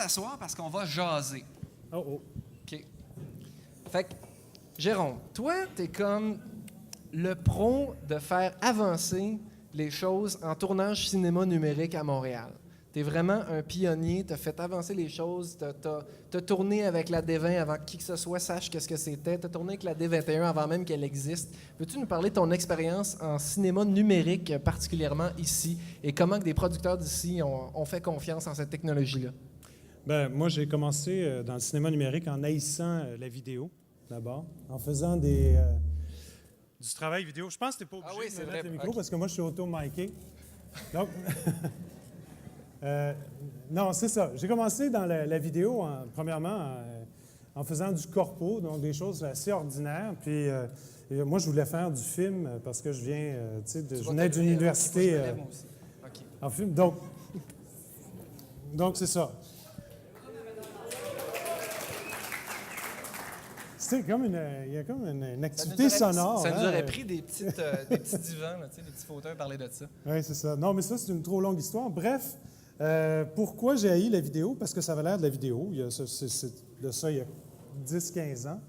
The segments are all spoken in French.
s'asseoir parce qu'on va jaser. Oh. OK. Fait que, Jérôme, toi, t'es comme le pro de faire avancer les choses en tournage cinéma numérique à Montréal. T'es vraiment un pionnier, t'as fait avancer les choses, t'as tourné avec la D20 avant que qui que ce soit sache qu'est-ce que c'était, t'as tourné avec la D21 avant même qu'elle existe. Peux-tu nous parler de ton expérience en cinéma numérique, particulièrement ici, et comment que des producteurs d'ici ont fait confiance en cette technologie-là? Ben, moi, j'ai commencé dans le cinéma numérique en haïssant la vidéo, d'abord, en faisant du travail vidéo. Je pense que tu n'es pas obligé de me mettre le micro parce que moi, je suis auto-miké. Donc, non, c'est ça. J'ai commencé dans la vidéo, premièrement, en faisant du corpo, donc des choses assez ordinaires. Puis, moi, je voulais faire du film parce que je viens, je venais d'une université en film. Donc c'est ça. C'est comme il y a comme une activité sonore. Ça nous aurait pris des petits divans, là, des petits fauteuils parler de ça. Oui, c'est ça. Non, mais ça, c'est une trop longue histoire. Bref, pourquoi j'ai haï la vidéo? Parce que ça avait l'air de la vidéo. Il y a de ça, il y a 10-15 ans.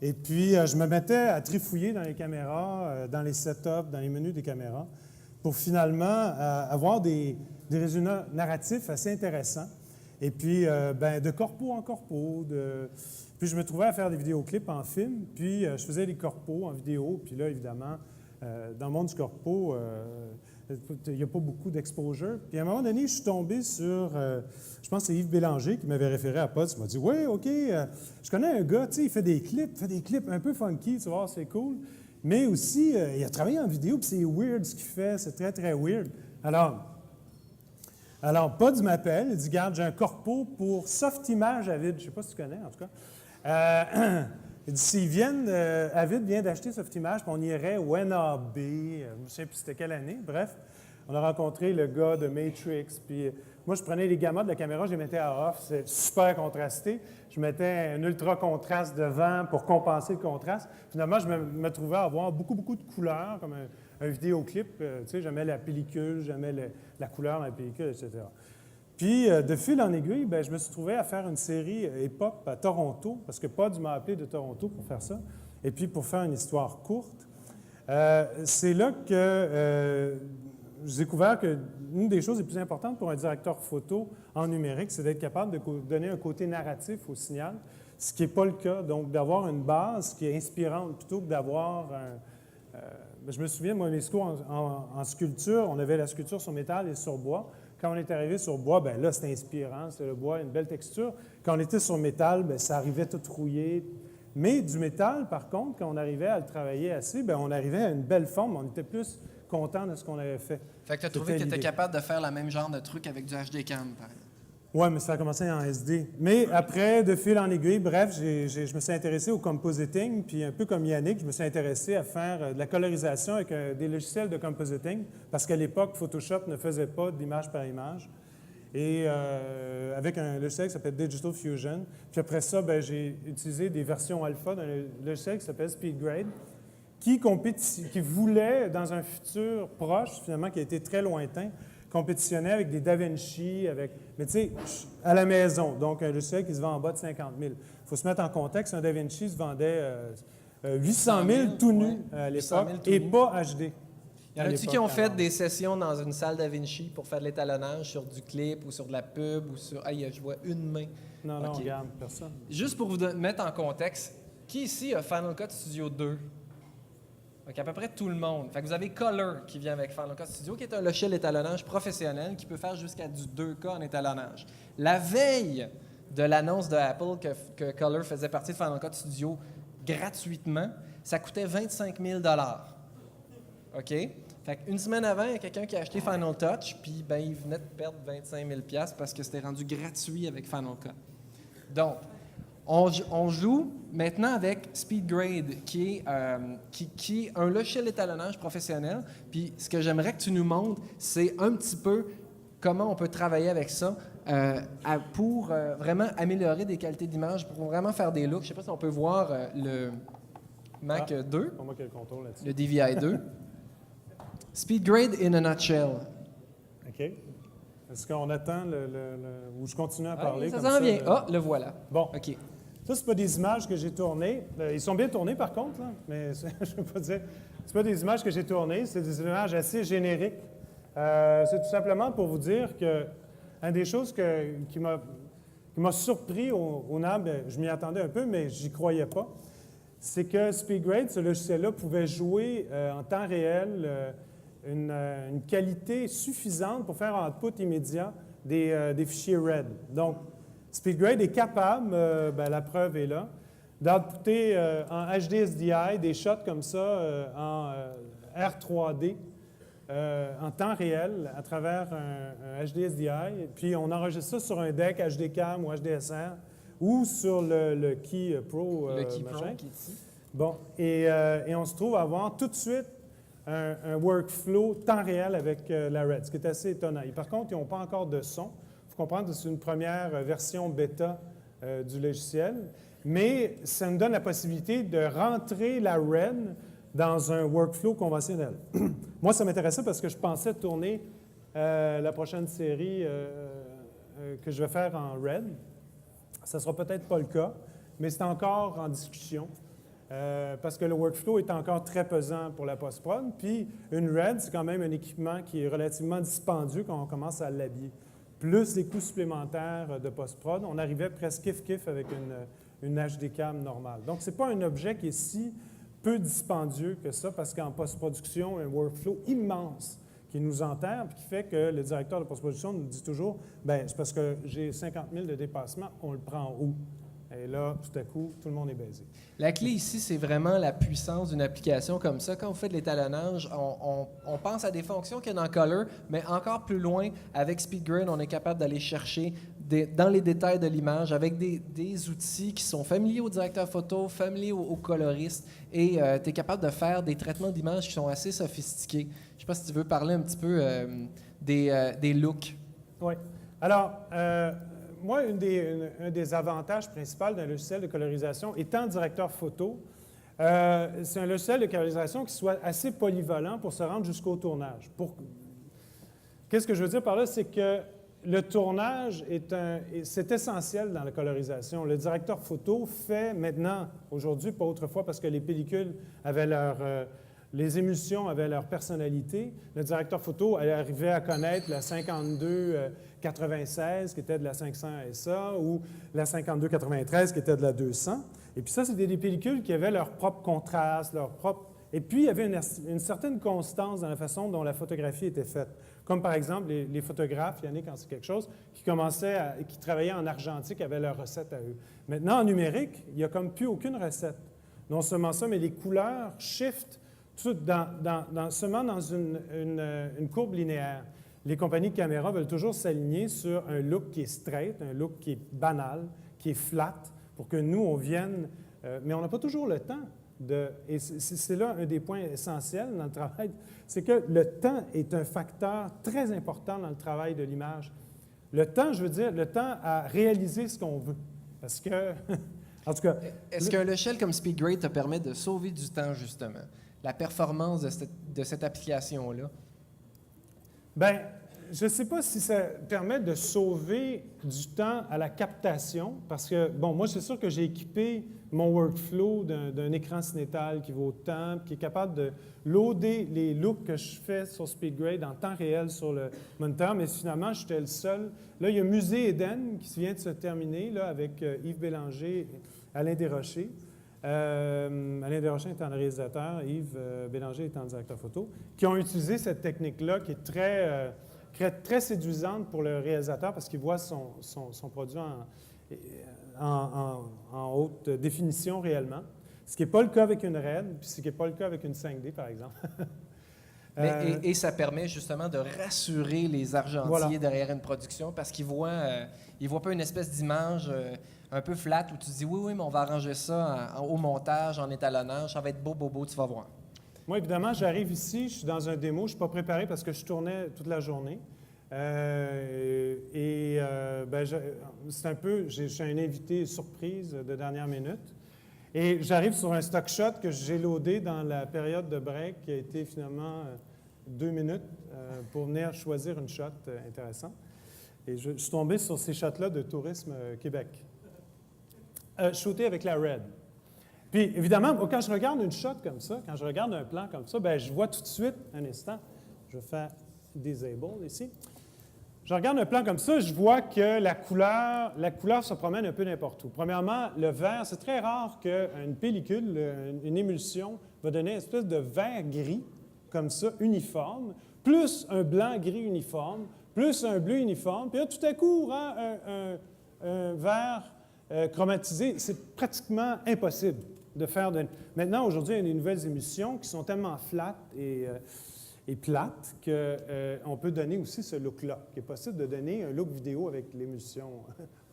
Et puis, je me mettais à trifouiller dans les caméras, dans les setups, dans les menus des caméras, pour finalement avoir des résultats narratifs assez intéressants. Et puis, de corpo en corpo, Puis je me trouvais à faire des vidéoclips en film, puis je faisais des corpos en vidéo, puis là, évidemment, dans le monde du corpo, il n'y a pas beaucoup d'exposure. Puis à un moment donné, je suis tombé sur, je pense que c'est Yves Bélanger qui m'avait référé à Pods. Il m'a dit « Oui, OK, je connais un gars, tu sais, il fait des clips un peu funky, tu vois, c'est cool. Mais aussi, il a travaillé en vidéo, puis c'est weird ce qu'il fait, c'est très, très weird. » Alors, Pods m'appelle, il dit « Garde, j'ai un corpo pour Softimage Avid. » Je ne sais pas si tu connais, en tout cas. Il dit, s'ils Avid vient d'acheter Softimage, puis on irait au NAB, je ne sais plus c'était quelle année, bref. On a rencontré le gars de Matrix, puis moi, je prenais les gammas de la caméra, je les mettais à off, c'est super contrasté. Je mettais un ultra contraste devant pour compenser le contraste. Finalement, je me trouvais à avoir beaucoup, beaucoup de couleurs, comme un vidéoclip. Tu sais, j'aimais la pellicule, j'aimais la couleur dans la pellicule, etc. Puis, de fil en aiguille, je me suis trouvé à faire une série hip-hop à Toronto, parce que Pods m'a appelé de Toronto pour faire ça, et puis pour faire une histoire courte. C'est là que j'ai découvert qu'une des choses les plus importantes pour un directeur photo en numérique, c'est d'être capable de donner un côté narratif au signal, ce qui n'est pas le cas. Donc, d'avoir une base qui est inspirante plutôt que d'avoir je me souviens, moi, mes cours en sculpture, on avait la sculpture sur métal et sur bois. Quand on est arrivé sur bois, là, c'était inspirant, c'était le bois, une belle texture. Quand on était sur métal, ça arrivait tout rouillé. Mais du métal, par contre, quand on arrivait à le travailler assez, on arrivait à une belle forme, on était plus content de ce qu'on avait fait. Fait que tu as trouvé que tu étais capable de faire le même genre de truc avec du HD Cam, par exemple. Oui, mais ça a commencé en SD. Mais après, de fil en aiguille, bref, je me suis intéressé au compositing, puis un peu comme Yannick, je me suis intéressé à faire de la colorisation avec des logiciels de compositing, parce qu'à l'époque, Photoshop ne faisait pas d'image par image. Et avec un logiciel qui s'appelle Digital Fusion. Puis après ça, j'ai utilisé des versions alpha d'un logiciel qui s'appelle SpeedGrade, qui voulait, dans un futur proche, finalement, qui a été très lointain, compétitionnait avec des DaVinci, mais tu sais, à la maison. Donc, un logiciel qui se vend en bas de 50 000. Il faut se mettre en contexte, un DaVinci se vendait 800 000 tout nu à l'époque et pas HD. Y en a-tu qui ont fait des sessions dans une salle DaVinci pour faire de l'étalonnage sur du clip ou sur de la pub ou sur... je vois une main. Non, regarde, personne. Juste pour vous mettre en contexte, qui ici a Final Cut Studio 2? Donc, à peu près tout le monde. Fait que vous avez Color qui vient avec Final Cut Studio, qui est un logiciel d'étalonnage professionnel qui peut faire jusqu'à du 2K en étalonnage. La veille de l'annonce de Apple que Color faisait partie de Final Cut Studio gratuitement, ça coûtait 25 000 OK? Fait qu'une semaine avant, il y a quelqu'un qui a acheté Final Touch, puis il venait de perdre 25 000 parce que c'était rendu gratuit avec Final Cut. Donc, on joue maintenant avec SpeedGrade, qui est un logiciel d'étalonnage professionnel. Puis ce que j'aimerais que tu nous montres, c'est un petit peu comment on peut travailler avec ça pour vraiment améliorer des qualités d'image, pour vraiment faire des looks. Je ne sais pas si on peut voir le Mac 2, pour moi, quel contour là-dessus. le DVI 2. SpeedGrade in a nutshell. OK. Est-ce qu'on attend ou je continue à parler? Ça comme s'en vient. là? Ah, le voilà. Bon. OK. Ça, c'est pas des images que j'ai tournées. Ils sont bien tournés, par contre, là, mais je ne veux pas dire. C'est pas des images que j'ai tournées, c'est des images assez génériques. C'est tout simplement pour vous dire que une des choses qui m'a surpris au NAB, je m'y attendais un peu, mais j'y croyais pas, c'est que SpeedGrade, ce logiciel-là, pouvait jouer en temps réel une qualité suffisante pour faire en output immédiat des fichiers RED. Donc, SpeedGrade est capable, la preuve est là, d'outputter en HDSDI des shots comme ça en R3D en temps réel à travers un HDSDI. Puis on enregistre ça sur un deck HDCam ou HDSR ou sur le Key Pro. Le Key Pro qui est ici. Bon, et on se trouve à avoir tout de suite un workflow temps réel avec la RED, ce qui est assez étonnant. Et par contre, ils n'ont pas encore de son. Il faut comprendre que c'est une première version bêta du logiciel, mais ça nous donne la possibilité de rentrer la RED dans un workflow conventionnel. Moi, ça m'intéressait parce que je pensais tourner la prochaine série que je vais faire en RED. Ça ne sera peut-être pas le cas, mais c'est encore en discussion. Parce que le workflow est encore très pesant pour la post-prod. Puis une RED, c'est quand même un équipement qui est relativement dispendieux quand on commence à l'habiller. Plus les coûts supplémentaires de post-prod, on arrivait presque kiff-kiff avec une HDCam normale. Donc, ce n'est pas un objet qui est si peu dispendieux que ça, parce qu'en post-production, un workflow immense qui nous enterre, puis qui fait que le directeur de post-production nous dit toujours, bien, c'est parce que j'ai 50 000 de dépassement, on le prend où? Et là, tout à coup, tout le monde est baisé. La clé ici, c'est vraiment la puissance d'une application comme ça. Quand vous faites de l'étalonnage, on pense à des fonctions qu'il y a dans Color, mais encore plus loin, avec SpeedGrade, on est capable d'aller chercher dans les détails de l'image avec des outils qui sont familiers au directeur photo, familiers aux coloristes, et tu es capable de faire des traitements d'images qui sont assez sophistiqués. Je ne sais pas si tu veux parler un petit peu des looks. Oui. Alors, moi, un des avantages principaux d'un logiciel de colorisation, étant directeur photo, c'est un logiciel de colorisation qui soit assez polyvalent pour se rendre jusqu'au tournage. Qu'est-ce que je veux dire par là? C'est que le tournage c'est essentiel dans la colorisation. Le directeur photo fait maintenant, aujourd'hui, pas autrefois, parce que les pellicules avaient les émulsions avaient leur personnalité. Le directeur photo arrivait à connaître la 52-96 qui était de la 500 SA ou la 52-93 qui était de la 200. Et puis ça, c'était des pellicules qui avaient leur propre contraste, leur propre... Et puis, il y avait une certaine constance dans la façon dont la photographie était faite. Comme par exemple, les photographes, Yannick en sait quelque chose, qui travaillaient en argentique, avaient leur recette à eux. Maintenant, en numérique, il n'y a comme plus aucune recette. Non seulement ça, mais les couleurs shiftent seulement dans une courbe linéaire. Les compagnies de caméras veulent toujours s'aligner sur un look qui est straight, un look qui est banal, qui est flat, pour que nous, on vienne... mais on n'a pas toujours le temps. Et c'est là un des points essentiels dans le travail, c'est que le temps est un facteur très important dans le travail de l'image. Le temps, je veux dire, le temps à réaliser ce qu'on veut. Parce que, en tout cas... Est-ce qu'un logiciel comme SpeedGrade te permet de sauver du temps, justement? La performance de cette application-là? Bien, je ne sais pas si ça permet de sauver du temps à la captation, parce que, bon, moi, c'est sûr que j'ai équipé mon workflow d'un écran cinétal qui vaut tant, qui est capable de loader les looks que je fais sur SpeedGrade en temps réel sur le moniteur, mais finalement, j'étais le seul. Là, il y a Musée Eden qui vient de se terminer, là, avec Yves Bélanger et Alain Desrochers. Alain Desrochers étant le réalisateur, Yves Bélanger étant le directeur photo, qui ont utilisé cette technique-là qui est très séduisante pour le réalisateur parce qu'il voit son produit en haute définition réellement, ce qui n'est pas le cas avec une RED, puis ce qui n'est pas le cas avec une 5D, par exemple. Et ça permet justement de rassurer les argentiers derrière une production parce qu'ils voient pas une espèce d'image un peu flat où tu te dis oui, mais on va arranger ça au montage, en étalonnage, ça va être beau, tu vas voir. Moi, évidemment, j'arrive ici, je suis dans un démo, je ne suis pas préparé parce que je tournais toute la journée. C'est un peu, j'ai un invité surprise de dernière minute. Et j'arrive sur un stock shot que j'ai loadé dans la période de break qui a été finalement 2 minutes pour venir choisir une shot intéressante. Et je suis tombé sur ces shots-là de Tourisme Québec. Shooté avec la RED. Puis, évidemment, quand je regarde une shot comme ça, quand je regarde un plan comme ça, bien, je vois tout de suite, un instant, je vais faire Disable ici. Je regarde un plan comme ça, je vois que la couleur se promène un peu n'importe où. Premièrement, le vert, c'est très rare qu'une pellicule, une émulsion, va donner une espèce de vert-gris, comme ça, uniforme, plus un blanc-gris uniforme, plus un bleu uniforme, puis là, tout à coup, un vert chromatisé. C'est pratiquement impossible de faire de... Maintenant, aujourd'hui, il y a des nouvelles émissions qui sont tellement flattes et plates qu'on peut donner aussi ce look-là, qui est possible de donner un look vidéo avec l'émulsion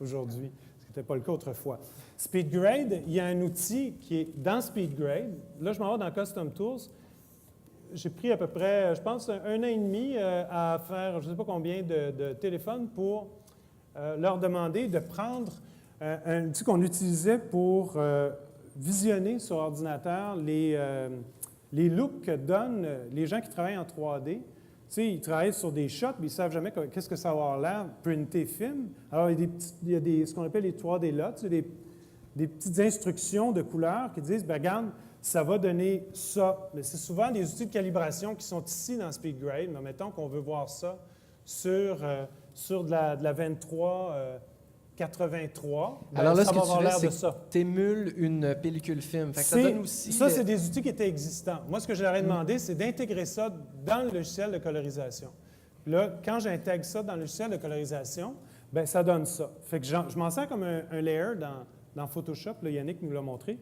aujourd'hui, ce qui n'était pas le cas autrefois. SpeedGrade, il y a un outil qui est dans SpeedGrade. Là, je m'en vais dans Custom Tools. J'ai pris à peu près, je pense, 1 an et demi à faire je ne sais pas combien de téléphones pour leur demander de prendre un outil qu'on utilisait pour visionner sur ordinateur les looks que donnent les gens qui travaillent en 3D. Tu sais, ils travaillent sur des shots, mais ils ne savent jamais qu'est-ce que ça va avoir l'air, printer film. Alors, il y a ce qu'on appelle les 3D lots, des petites instructions de couleurs qui disent, bien, regarde, ça va donner ça. Mais c'est souvent des outils de calibration qui sont ici dans SpeedGrade, mais mettons qu'on veut voir ça sur de la 23... 83, ben, alors là, ça ce va que tu avoir fais, l'air c'est de ça. que tu émules une pellicule film. Fait que ça donne aussi... Ça, c'est des outils qui étaient existants. Moi, ce que je leur ai demandé, c'est d'intégrer ça dans le logiciel de colorisation. Là, quand j'intègre ça dans le logiciel de colorisation, bien, ça donne ça. Fait que je m'en sers comme un layer dans Photoshop. Là, Yannick nous l'a montré.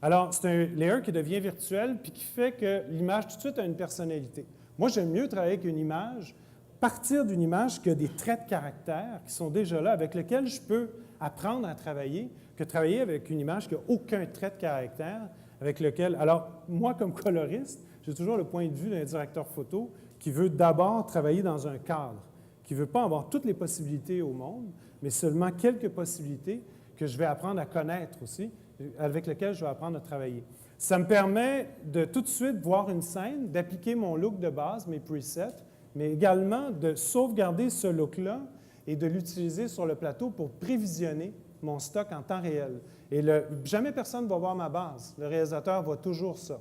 Alors, c'est un layer qui devient virtuel puis qui fait que l'image, tout de suite, a une personnalité. Moi, j'aime mieux travailler avec une image, partir d'une image qui a des traits de caractère qui sont déjà là, avec lesquels je peux apprendre à travailler, que travailler avec une image qui n'a aucun trait de caractère, avec lequel... Alors, moi, comme coloriste, j'ai toujours le point de vue d'un directeur photo qui veut d'abord travailler dans un cadre, qui ne veut pas avoir toutes les possibilités au monde, mais seulement quelques possibilités que je vais apprendre à connaître aussi, avec lesquelles je vais apprendre à travailler. Ça me permet de tout de suite voir une scène, d'appliquer mon look de base, mes presets, mais également de sauvegarder ce look-là et de l'utiliser sur le plateau pour prévisionner mon stock en temps réel. Et jamais personne ne va voir ma base. Le réalisateur voit toujours ça.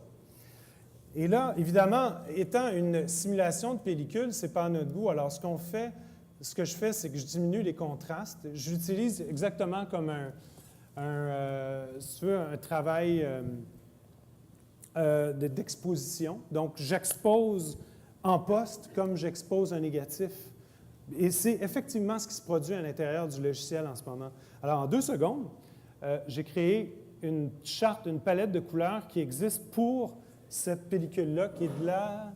Et là, évidemment, étant une simulation de pellicule, ce n'est pas à notre goût. Alors, ce que je fais, c'est que je diminue les contrastes. Je l'utilise exactement comme si tu veux, un travail d'exposition. Donc, j'expose en poste comme j'expose un négatif. Et c'est effectivement ce qui se produit à l'intérieur du logiciel en ce moment. Alors, en 2 secondes, j'ai créé une charte, une palette de couleurs qui existe pour cette pellicule-là, qui est de la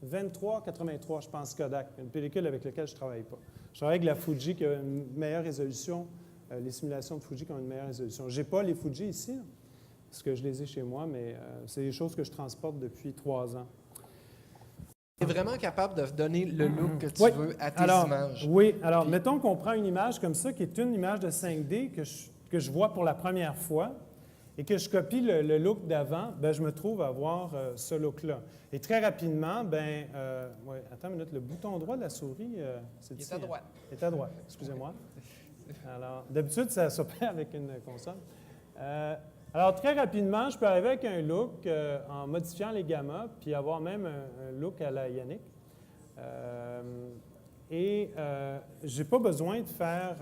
2383, je pense, Kodak, une pellicule avec laquelle je ne travaille pas. Je travaille avec la Fuji qui a une meilleure résolution, les simulations de Fuji qui ont une meilleure résolution. Je n'ai pas les Fuji ici, parce que je les ai chez moi, mais c'est des choses que je transporte depuis 3 ans. Tu es vraiment capable de donner le look que tu veux à tes images. Oui. Alors, mettons qu'on prend une image comme ça, qui est une image de 5D que je vois pour la première fois et que je copie le look d'avant, bien, je me trouve à avoir ce look-là. Et très rapidement, attends une minute, le bouton droit de la souris, c'est ici. Il est à droite. Il est à droite, excusez-moi. Alors, d'habitude, ça s'opère avec une console. Alors, très rapidement, je peux arriver avec un look en modifiant les gammas, puis avoir même un look à la Yannick. Je n'ai pas besoin de faire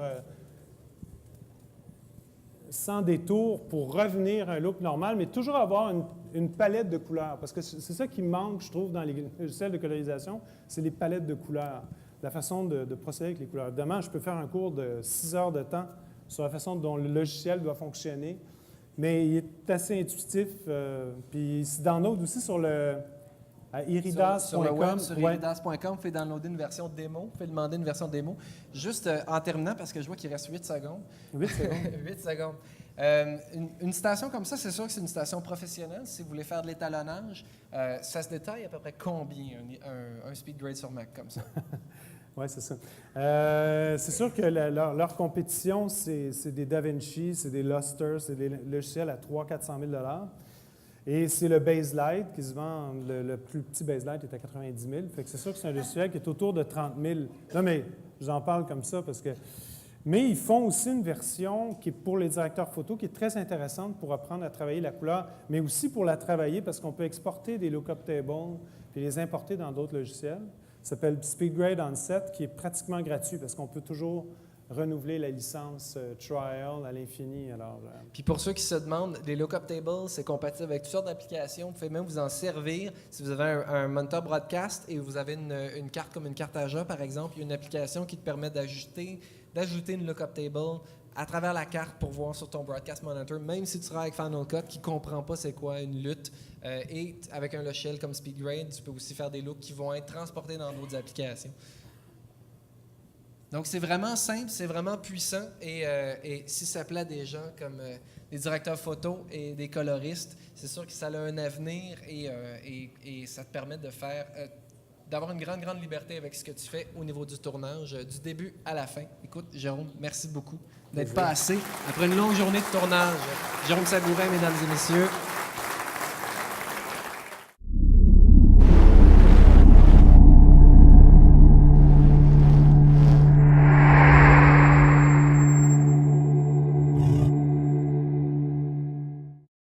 100 détours pour revenir à un look normal, mais toujours avoir une palette de couleurs. Parce que c'est ça qui manque, je trouve, dans les logiciels de colorisation, c'est les palettes de couleurs, la façon de procéder avec les couleurs. Évidemment, je peux faire un cours de 6 heures de temps sur la façon dont le logiciel doit fonctionner. Mais il est assez intuitif. Puis il se download aussi sur le iridas.com. Sur le web, sur iridas.com, vous pouvez downloader une version démo, vous pouvez demander une version démo. Juste en terminant, parce que je vois qu'il reste 8 secondes. 8 secondes. 8 secondes. Une station comme ça, c'est sûr que c'est une station professionnelle. Si vous voulez faire de l'étalonnage, ça se détaille à peu près combien un SpeedGrade sur Mac comme ça? Oui, c'est ça. C'est sûr que leur compétition, c'est des DaVinci, c'est des Luster, c'est des logiciels à 300 000 400 000 $. Et c'est le Baselight qui se vend, le plus petit Baselight est à 90 000. Fait que c'est sûr que c'est un logiciel qui est autour de 30 000. Non, mais je vous en parle comme ça parce que... Mais ils font aussi une version qui est pour les directeurs photo, qui est très intéressante pour apprendre à travailler la couleur, mais aussi pour la travailler parce qu'on peut exporter des lookup tables et les importer dans d'autres logiciels. Ça s'appelle SpeedGrade Onset, qui est pratiquement gratuit parce qu'on peut toujours renouveler la licence trial à l'infini. Alors, Puis pour ceux qui se demandent, les lookup tables, c'est compatible avec toutes sortes d'applications. Vous pouvez même vous en servir si vous avez un moniteur broadcast et vous avez une carte comme une carte AJA, par exemple. Il y a une application qui te permet d'ajouter une lookup table à travers la carte pour voir sur ton broadcast monitor, même si tu travailles avec Final Cut qui ne comprend pas c'est quoi une lutte. Et avec un logiciel comme SpeedGrade, tu peux aussi faire des looks qui vont être transportés dans d'autres applications. Donc, c'est vraiment simple, c'est vraiment puissant et si ça plaît à des gens comme des directeurs photo et des coloristes, c'est sûr que ça a un avenir et ça te permet de faire, d'avoir une grande liberté avec ce que tu fais au niveau du tournage, du début à la fin. Écoute, Jérôme, merci beaucoup d'être passé après une longue journée de tournage. Jérôme Sabourin, mesdames et messieurs.